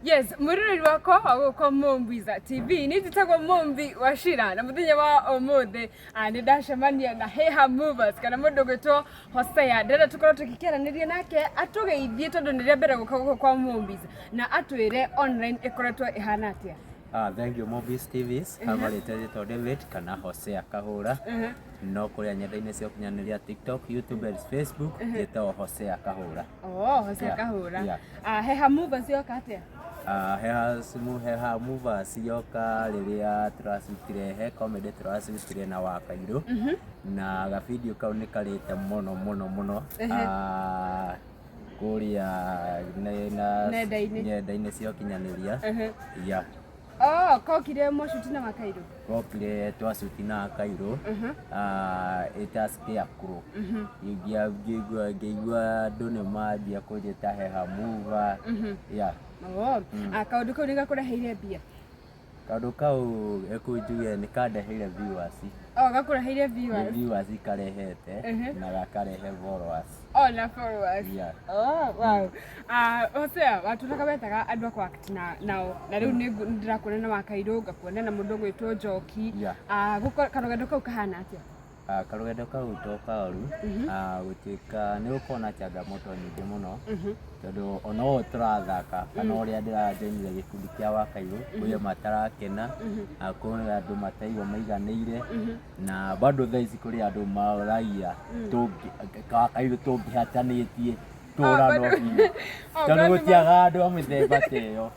Yes, mururi wako aguko Mombiza TV nititagwo Mombi Washira na muthenya wa umuthi ni ndacemania na Heha Movers kana mundu gwitwo Hosea ndenda tukorwo tukikeranĩria nake atugeithie tondu nĩ rĩa mbere guka kwa Mombiza na atwire online ikoretwo ihana atia. Thank you Movies TVs. Hamarĩte David kana Hosea Kahura. No kuria nyenda-inĩ cia ũkinyanĩria TikTok, YouTube and Facebook njĩtwo Hosea Kahura. Hosea Kahura. Heha Movers yoka atia? Heha Movers yoka rĩrĩa tũracutire he comedy tũracutire na Wakairu na ga video kau nĩ karĩte mũno kuria nenda-inĩ cia ũkinyanĩria. Kokire moshuti na Wakairu. Kokire twashuti na Wakairu. Itasikia kuro. Ngĩigua andũ nĩ mambia kũnjĩta Heha Mover. Kaũndũ kau nĩ gakũreheire mbia? Kaũndũ kau ekunjuge nĩ kandeheire viewers. Gakũreheire viewers? Viewers karehete na gakarehe followers. Na followers. Wow. Hosea, watu nakabetaga andũ akwa act nao. Na rĩu nĩ ndĩrakuona na Wakairu, ngakuona na mũndũ gwĩtwo Njoki. Karũgendo kau kahana atĩa? Karũgendo kau to karu gũtuĩka nĩ gũkorwo na changamoto nyingĩ mũno tondũ ona ũũ tũrathaka kana ũrĩa ndĩrajoinire gĩkundi kĩa Wakairu kũrĩ matarakena kũrĩ andũ mataigua maiganĩire na bado thaa ici kũrĩ andũ maraia Wakairu tũngĩhatanĩtie tũrano biũ tondũ gũtiaga andũ a mĩthemba ta ĩyo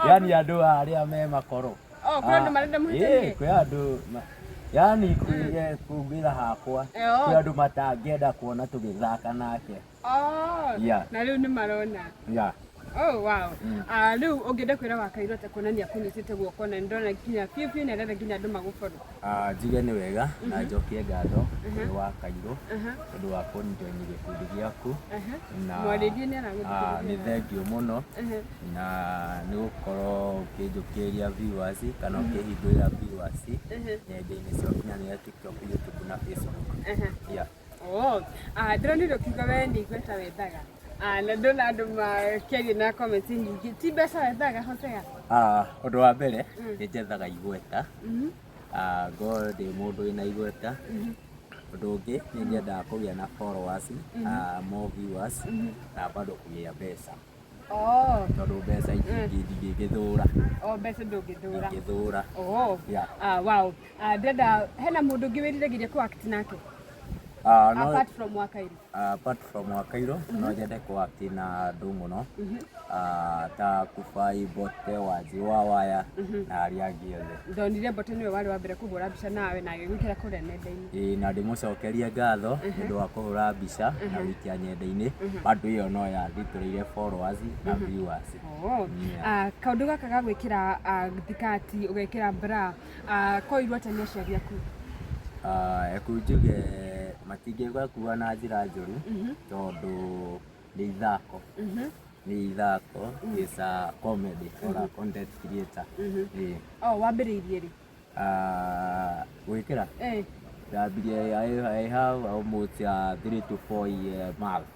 yani andũ arĩa me makoro kwĩ andũ marenda mũhĩtanie kwĩ andũ yani kugira hakwa kwĩ andũ matangĩenda kuona tũgĩthaka nake na rĩu nĩ marona wow. Rĩu ũngĩenda kwĩra Wakairu atĩ kuonania kũnyitĩte guoko na ndona nginya biũ na ndenda nginya andũ magũboro. Njuge nĩ wega na njokie ngatho kũrĩ Wakairu tondũ wa kũnjoini gĩkundi gĩaku na mwarĩrie nĩ aragũthikĩrĩria. Nĩ thengiũ mũno na nĩ gũkorwo ũkĩnjũkĩrĩria viewers kana ũkĩhingũrĩra viewers nenda-inĩ cia ũkinyanĩria TikTok, YouTube na Facebook. Ndĩronire ũkiuga we nĩ igweta wethaga na ndona andũ makĩaria na comments nyingĩ, ti mbeca wethaga Hosea? Ũndũ wa mbere nĩ njethaga igweta, ngorwo ndĩ mũndũ wĩna igweta. Ũndũ ũngĩ nĩ nyendaga kũgĩa na followers, more viewers na bado kũgĩa mbeca. Tondũ mbeca ndingĩthũra. Mbeca ndũngĩthũra? Ndingĩthũra. Wow. Ndenda hena mũndũ ũngĩ wĩriragĩria kũ act nake? Apart from Wakairu? Apart from Wakairu, no nyende kũ act na andũ mũno ta Kufai, Bote, Wanji wa Waya na arĩa angĩ othe. Ndonire Bote nĩwe warĩ wa mbere kũhũra mbica nawe na agĩgwĩkĩra kũrĩa nenda-inĩ. Na ndĩmũcokerie ngatho nĩ ũndũ wa kũhũra mbica na gũikia nenda-inĩ, bado ĩyo no yathitũrĩire followers na viewers. Kaũndũ gaka ga gwĩkĩra thikati ũgekĩra bra koirwo atĩa nĩ aciari aku? Ekunjuge matingĩgakua na njĩra njũru tondũ nĩ ithako. Nĩ ithako, is a comedy or a content creator. Wambĩrĩirie rĩ? Gwĩkĩra? I have almost 3 to 4 months.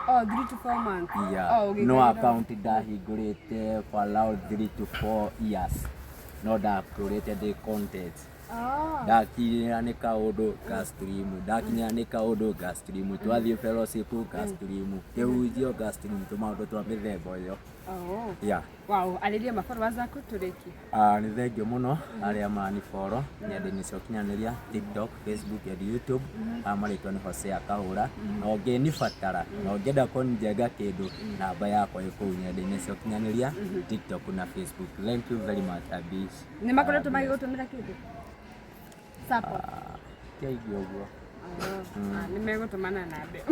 3 to 4 months? No account ndahingũrĩte for around 3 to 4 years. No ndakurĩte the content. Ndakinyĩra nĩ kaũndũ ga stream, ndakinyĩra nĩ kaũndũ ga stream, twathiĩ fellowship ga stream, kĩhunjio ga stream, tũmaũndũ twa mĩthemba ĩyo. Wow, arĩria mafollowers aku tũrĩkie? Nĩ thengiũ mũno arĩa mani-follow nenda-inĩ cia ũkinyanĩria TikTok, Facebook and YouTube. Marĩtwa nĩ Hosea Kahura. Na ũngĩnibatara na ũngĩenda kũnjenga kĩndũ, namba yakwa ĩ kũu nenda-inĩ cia ũkinyanĩria TikTok na Facebook. Thank you very much Abis. Nĩ makoretwo magĩgũtũmĩra kĩndũ? Kĩaigua ũguo. Nĩ megũtũmana na mbere.